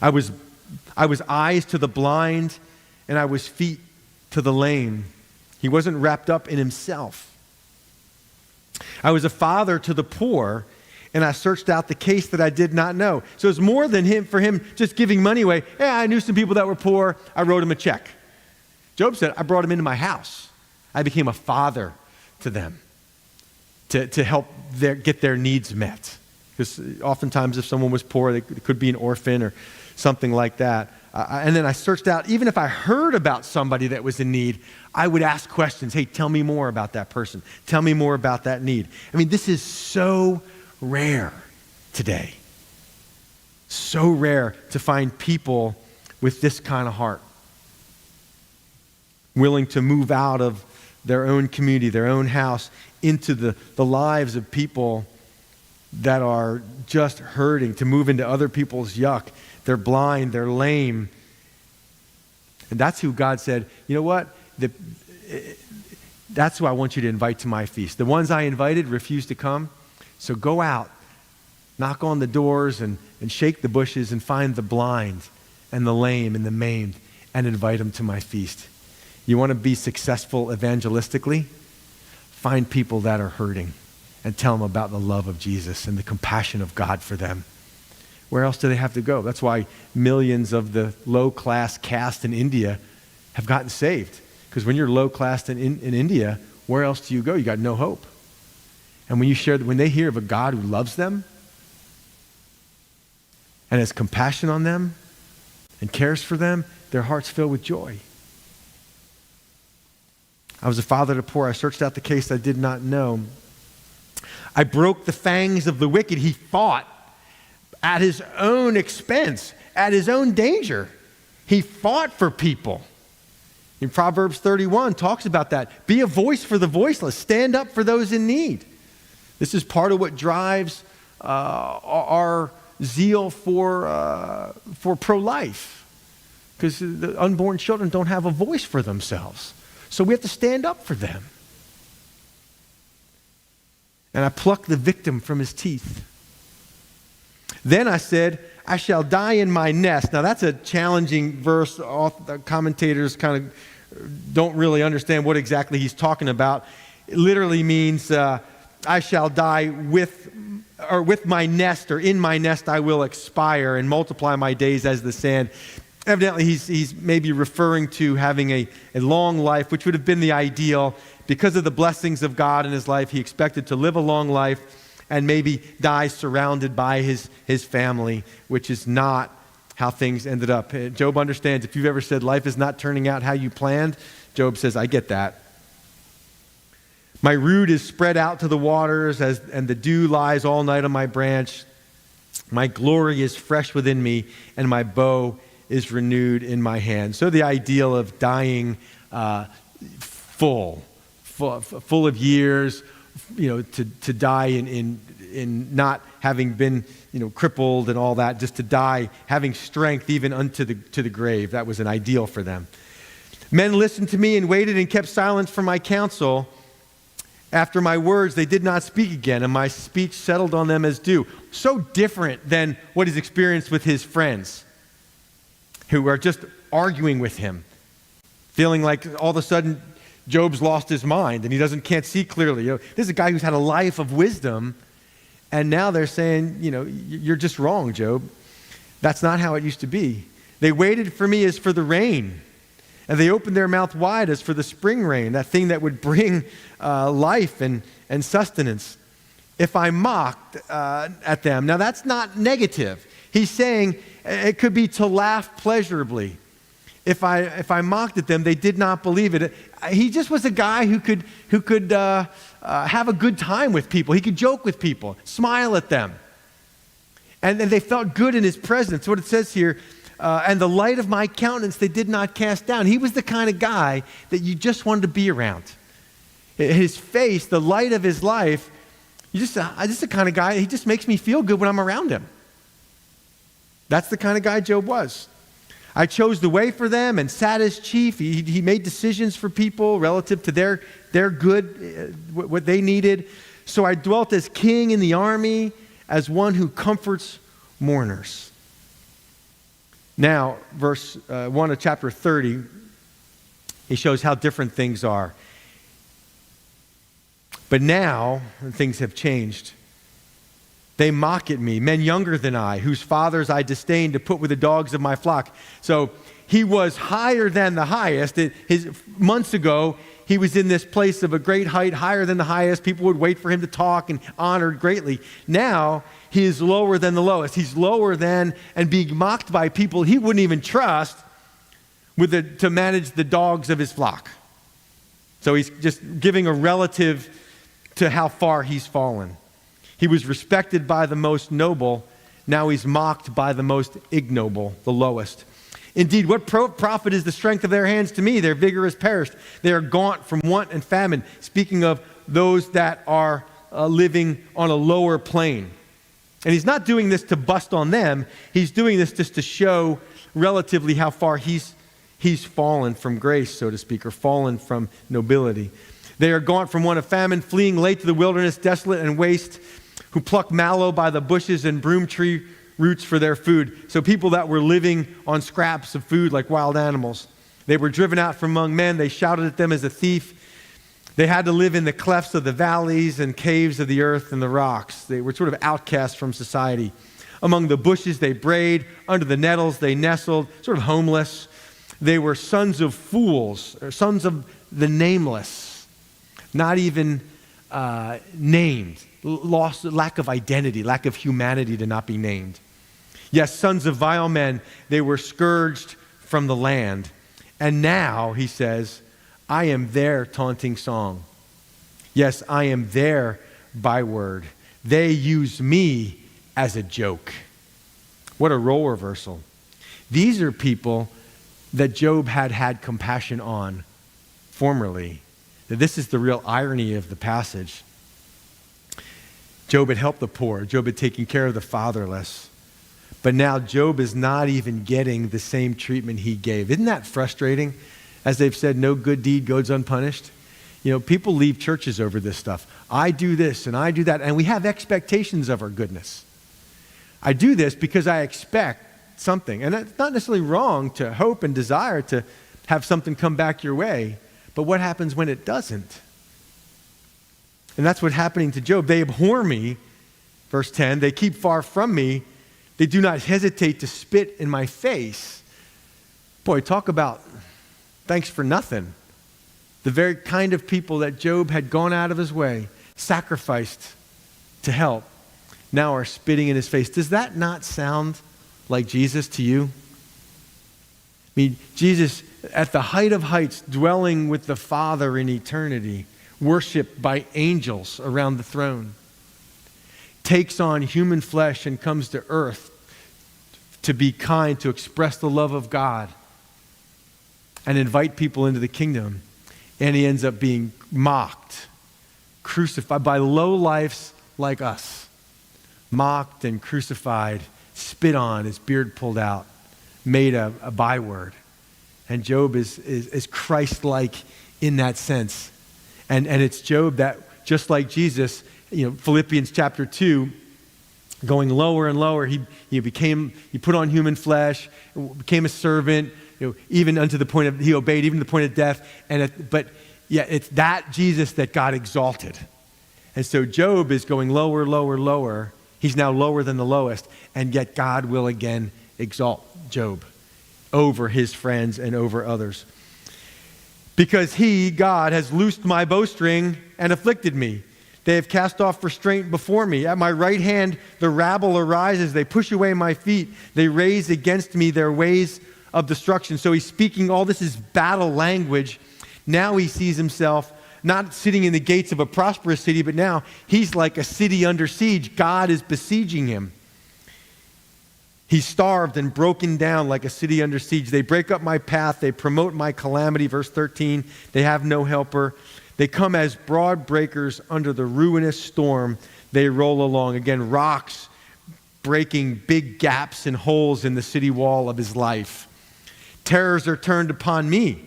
I was eyes to the blind, and I was feet to the lame. He wasn't wrapped up in himself. I was a father to the poor, and I searched out the case that I did not know. So it's more than for him just giving money away. Yeah, I knew some people that were poor. I wrote them a check. Job said, I brought them into my house. I became a father to them to help get their needs met. Because oftentimes if someone was poor, it could be an orphan or something like that. And then I searched out, even if I heard about somebody that was in need, I would ask questions. Hey, tell me more about that person. Tell me more about that need. I mean, this is so rare today. So rare to find people with this kind of heart. Willing to move out of their own community, their own house, into the lives of people that are just hurting, to move into other people's yuck. They're blind, they're lame. And that's who God said, you know what? That's who I want you to invite to my feast. The ones I invited refused to come. So go out, knock on the doors and shake the bushes and find the blind and the lame and the maimed and invite them to my feast. You want to be successful evangelistically? Find people that are hurting and tell them about the love of Jesus and the compassion of God for them. Where else do they have to go? That's why millions of the low-class caste in India have gotten saved. Because when you're low-class in India, where else do you go? You got no hope. And when they hear of a God who loves them and has compassion on them and cares for them, their hearts fill with joy. I was a father to the poor. I searched out the case I did not know. I broke the fangs of the wicked. He fought at his own expense, at his own danger. He fought for people. In Proverbs 31 talks about that. Be a voice for the voiceless. Stand up for those in need. This is part of what drives our zeal for pro-life. because the unborn children don't have a voice for themselves. So we have to stand up for them. And I plucked the victim from his teeth. Then I said, I shall die in my nest. Now that's a challenging verse. All the commentators kind of don't really understand what exactly he's talking about. It literally means I shall die with my nest, or in my nest I will expire and multiply my days as the sand. Evidently he's maybe referring to having a long life, which would have been the ideal. Because of the blessings of God in his life, he expected to live a long life and maybe die surrounded by his family, which is not how things ended up. Job understands, if you've ever said life is not turning out how you planned, Job says, I get that. My root is spread out to the waters, and the dew lies all night on my branch. My glory is fresh within me, and my bow is renewed in my hand. So the ideal of dying full of years, to die in not having been, crippled and all that, just to die having strength even unto the grave. That was an ideal for them. Men listened to me and waited and kept silence for my counsel. After my words, they did not speak again, and my speech settled on them as dew. So different than what he's experienced with his friends who are just arguing with him, feeling like all of a sudden Job's lost his mind and he can't see clearly. This is a guy who's had a life of wisdom, and now they're saying, you're just wrong, Job. That's not how it used to be. They waited for me as for the rain, and they opened their mouth wide as for the spring rain, that thing that would bring life and sustenance. If I mocked at them, now that's not negative. He's saying it could be to laugh pleasurably. If I mocked at them, they did not believe it. He just was a guy who could have a good time with people. He could joke with people, smile at them. And they felt good in his presence. What it says here, and the light of my countenance they did not cast down. He was the kind of guy that you just wanted to be around. His face, the light of his life, just the kind of guy, he just makes me feel good when I'm around him. That's the kind of guy Job was. I chose the way for them and sat as chief. He made decisions for people relative to their good, what they needed. So I dwelt as king in the army, as one who comforts mourners. Now, verse 1 of chapter 30, he shows how different things are. But now, things have changed. They mock at me, men younger than I, whose fathers I disdain to put with the dogs of my flock. So he was higher than the highest. Months ago, he was in this place of a great height, higher than the highest. People would wait for him to talk and honored greatly. Now, he is lower than the lowest. He's lower than and being mocked by people he wouldn't even trust to manage the dogs of his flock. So he's just giving a relative to how far he's fallen. He was respected by the most noble. Now he's mocked by the most ignoble, the lowest. Indeed, what profit is the strength of their hands to me? Their vigor is perished. They are gaunt from want and famine. Speaking of those that are living on a lower plane. And he's not doing this to bust on them. He's doing this just to show relatively how far he's fallen from grace, so to speak, or fallen from nobility. They are gaunt from want of famine, fleeing late to the wilderness, desolate and waste, who pluck mallow by the bushes and broom tree roots for their food. So people that were living on scraps of food like wild animals. They were driven out from among men. They shouted at them as a thief. They had to live in the clefts of the valleys and caves of the earth and the rocks. They were sort of outcasts from society. Among the bushes they brayed, under the nettles they nestled, sort of homeless. They were sons of fools, or sons of the nameless, not even named. Lost, lack of identity, lack of humanity to not be named. Yes, sons of vile men, they were scourged from the land. And now, he says, I am their taunting song. Yes, I am their byword. They use me as a joke. What a role reversal. These are people that Job had compassion on formerly. This is the real irony of the passage. Job had helped the poor. Job had taken care of the fatherless. But now Job is not even getting the same treatment he gave. Isn't that frustrating? As they've said, no good deed goes unpunished. People leave churches over this stuff. I do this and I do that, and we have expectations of our goodness. I do this because I expect something. And it's not necessarily wrong to hope and desire to have something come back your way, but what happens when it doesn't? And that's what's happening to Job. They abhor me, verse 10. They keep far from me. They do not hesitate to spit in my face. Boy, talk about thanks for nothing. The very kind of people that Job had gone out of his way, sacrificed to help, now are spitting in his face. Does that not sound like Jesus to you? I mean, Jesus, at the height of heights, dwelling with the Father in eternity, worshipped by angels around the throne, takes on human flesh and comes to earth to be kind, to express the love of God and invite people into the kingdom. And he ends up being mocked, crucified by lowlifes like us. Mocked and crucified, spit on, his beard pulled out, made a byword. And Job is Christ-like in that sense. And it's Job that, just like Jesus, Philippians chapter 2, going lower and lower, he put on human flesh, became a servant, even unto the point of, he obeyed even to the point of death. But it's that Jesus that God exalted. And so Job is going lower, lower, lower. He's now lower than the lowest. And yet God will again exalt Job over his friends and over others. Because he, God, has loosed my bowstring and afflicted me. They have cast off restraint before me. At my right hand, the rabble arises. They push away my feet. They raise against me their ways of destruction. So he's speaking, all this is battle language. Now he sees himself not sitting in the gates of a prosperous city, but now he's like a city under siege. God is besieging him. He's starved and broken down like a city under siege. They break up my path. They promote my calamity. Verse 13, they have no helper. They come as broad breakers under the ruinous storm. They roll along. Again, rocks breaking big gaps and holes in the city wall of his life. Terrors are turned upon me.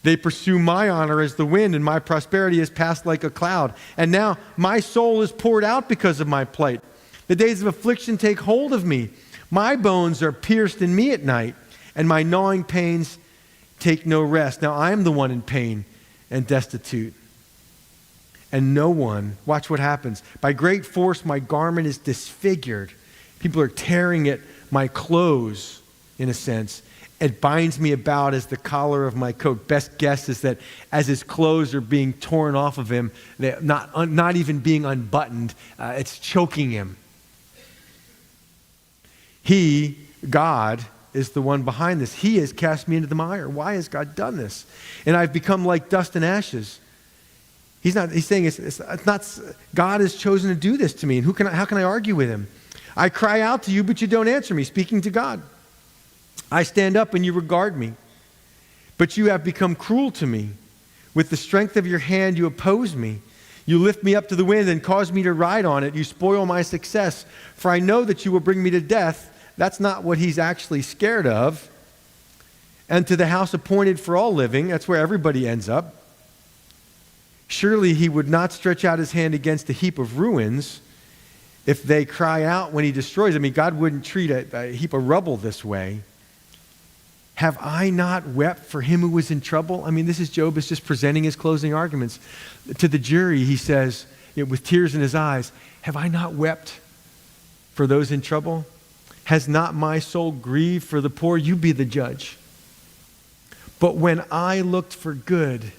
They pursue my honor as the wind, and my prosperity is passed like a cloud. And now my soul is poured out because of my plight. The days of affliction take hold of me. My bones are pierced in me at night, and my gnawing pains take no rest. Now I am the one in pain and destitute. And no one, watch what happens. By great force my garment is disfigured. People are tearing at my clothes, in a sense. It binds me about as the collar of my coat. Best guess is that as his clothes are being torn off of him, they're not even being unbuttoned, it's choking him. He, God, is the one behind this. He has cast me into the mire. Why has God done this? And I've become like dust and ashes. He's saying it's not, God has chosen to do this to me. And how can I argue with him? I cry out to you, but you don't answer me, speaking to God. I stand up and you regard me, but you have become cruel to me. With the strength of your hand, you oppose me. You lift me up to the wind and cause me to ride on it. You spoil my success, for I know that you will bring me to death. That's not what he's actually scared of. And to the house appointed for all living, that's where everybody ends up. Surely he would not stretch out his hand against a heap of ruins if they cry out when he destroys. I mean, God wouldn't treat a heap of rubble this way. Have I not wept for him who was in trouble? I mean, this is Job is just presenting his closing arguments. To the jury, he says, with tears in his eyes, have I not wept for those in trouble? Has not my soul grieved for the poor? You be the judge. But when I looked for good,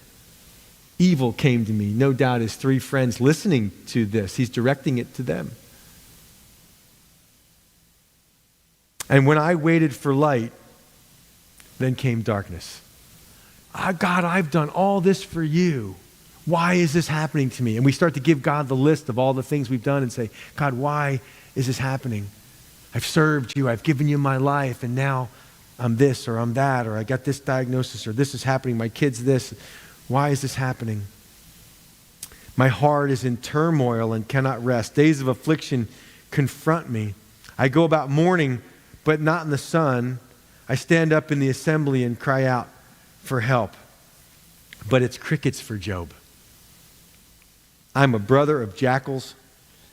evil came to me. No doubt his three friends listening to this, he's directing it to them. And when I waited for light, then came darkness. God, I've done all this for you. Why is this happening to me? And we start to give God the list of all the things we've done and say, God, why is this happening? I've served you. I've given you my life. And now I'm this or I'm that, or I got this diagnosis, or this is happening. My kid's this. Why is this happening? My heart is in turmoil and cannot rest. Days of affliction confront me. I go about mourning, but not in the sun. I stand up in the assembly and cry out for help. But it's crickets for Job. I'm a brother of jackals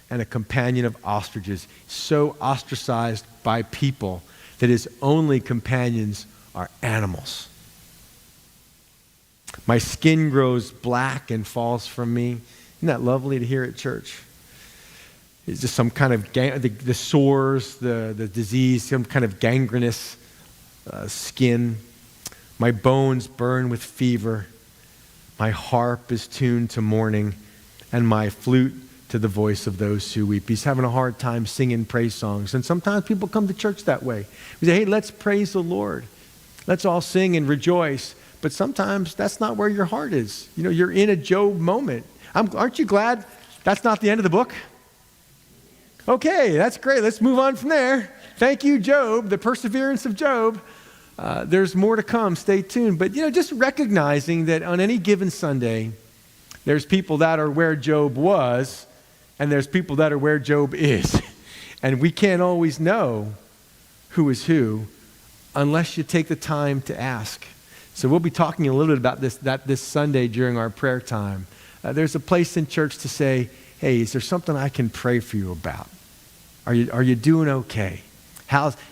and a companion of ostriches, so ostracized by people that his only companions are animals. My skin grows black and falls from me. Isn't that lovely to hear at church? It's just some kind of, the sores, the disease, some kind of gangrenous skin. My bones burn with fever. My harp is tuned to mourning, and my flute to the voice of those who weep. He's having a hard time singing praise songs. And sometimes people come to church that way. We say, hey, let's praise the Lord. Let's all sing and rejoice. But sometimes that's not where your heart is. You know, you're in a Job moment. Aren't you glad that's not the end of the book? Okay, that's great. Let's move on from there. Thank you, Job, the perseverance of Job. There's more to come. Stay tuned. But, you know, just recognizing that on any given Sunday, there's people that are where Job was, and there's people that are where Job is. And we can't always know who is who unless you take the time to ask. So we'll be talking a little bit about this Sunday during our prayer time. There's a place in church to say, hey, is there something I can pray for you about? Are you doing okay?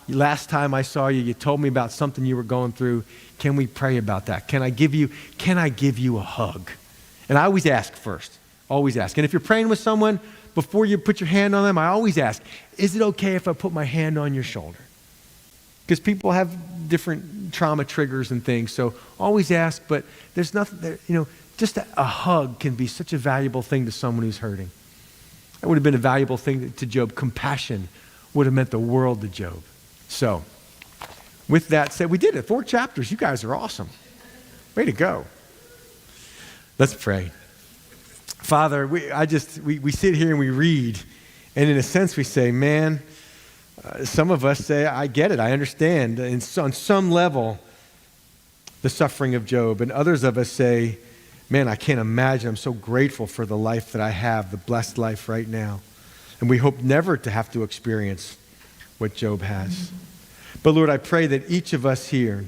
Last time I saw you, you told me about something you were going through. Can we pray about that? Can I give you a hug? And I always ask first. Always ask. And if you're praying with someone, before you put your hand on them, I always ask, is it okay if I put my hand on your shoulder? Because people have different trauma triggers and things. So always ask, but there's nothing there, you know, just a hug can be such a valuable thing to someone who's hurting. That would have been a valuable thing to Job. Compassion would have meant the world to Job. So, with that said, we did it. 4 chapters. You guys are awesome. Way to go. Let's pray. Father, we sit here and we read, and in a sense we say, man, some of us say, I get it, I understand, and on some level, the suffering of Job. And others of us say, man, I can't imagine. I'm so grateful for the life that I have, the blessed life right now. And we hope never to have to experience what Job has. But Lord, I pray that each of us here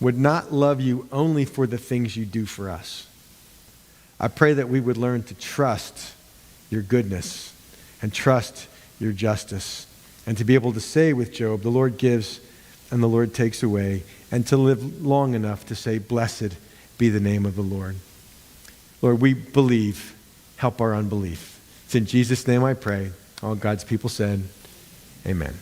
would not love you only for the things you do for us. I pray that we would learn to trust your goodness and trust your justice, and to be able to say with Job, the Lord gives and the Lord takes away, and to live long enough to say, blessed be the name of the Lord. Lord, we believe. Help our unbelief. It's in Jesus' name I pray. All God's people said, amen.